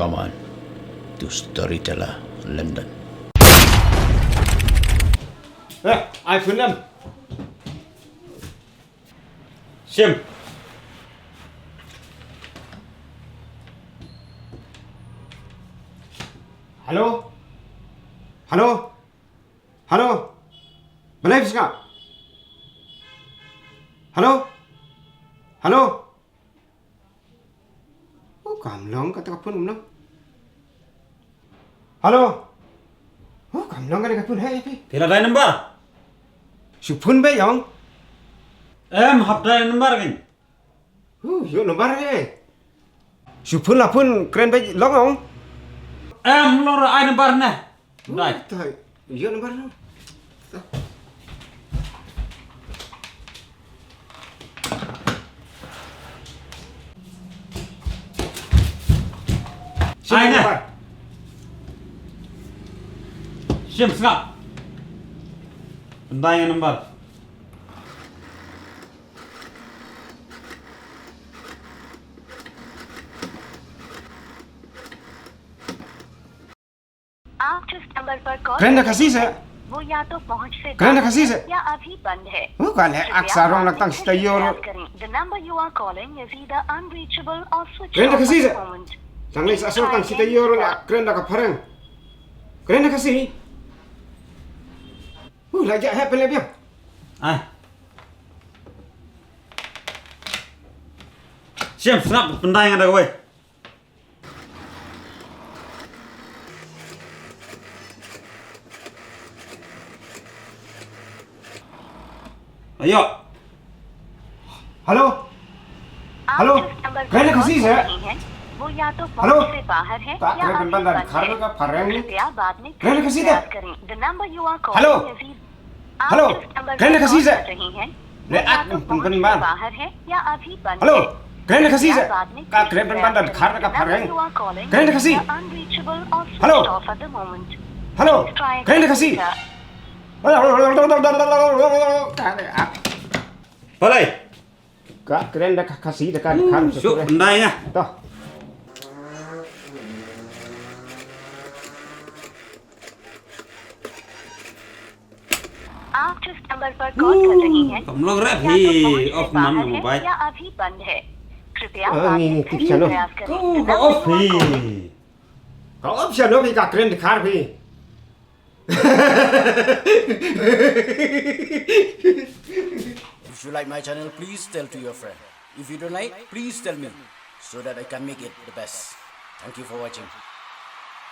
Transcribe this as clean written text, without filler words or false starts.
Welcome to Storyteller London. Ai Phương Lâm. Sim. Halo. Halo. Halo. Believe ska. Halo. Halo. Oh, kamlong kata kapun umno. Halo. Oh, kamlong kata kapun hai pi. Tidak ada nomor. Supun be yang. Hafta nomor kan? Yo nomor he. Supun lapun keren be long ong. Lor ai nomor nah. Right. Tai. Yo nomor no. Ai nah. Sim sengap. Bentang nomor. आप जिस नंबर पर call Keren dah kasih saya. वो या तो पहुंच से Keren dah बाहर kasih है saya. या अभी बंद है Oh, kan aksara orang datang stayur. The number you are calling is either unreachable or switched Keren dah off kasih at the saya. moment. Jangan lagi asal tang kita yo orang keren dah kaparang. Keren dah kasih. Lagi hai pele biar. Ai. Sim sengap bentang ada kowe. Ayo. Halo. आप हेलो, जिस नंबर पर करण call cassis कर है? रही हैं, वो या तो हेलो, पहुंच से बाहर है का या करण अभी बंदा बंद खाने है का फरेंग नहीं? कृपया बाद में करण फिर कसीस प्रयास है? करें The number you are hello, calling is either आप हेलो, जिस नंबर करण पर कॉल कसीस है? कर रही हैं, ले वो या आ, तो तुम पहुंच से बार। बाहर है या अभी बंद हेलो, है करण कसीस है? कृपया बाद में का फिर करण प्रयास बंदा करें। खाने का The number फरेंग? you are calling Karan is cassis? either unreachable or hello, switched off at the moment. Hello, Please try Karan again cassis? later. Balai. Ka keren dah kasih dah kan kan. Syuk bentang ya. Toh. आप जिस नंबर पर कॉल कर रही हैं Kamu log rap या तो hi पहुंच से off बाहर man है mobile. या अभी बंद है कृपया हाँ, बाद नहीं, में नहीं, फिर ठीक से चलो। प्रयास करें Kau The kau number off you are calling hi. Kau option no ka keren di kar pi. If you like my channel, please tell to your friend. If you don't like, please tell me so that I can make it the best. Thank you for watching.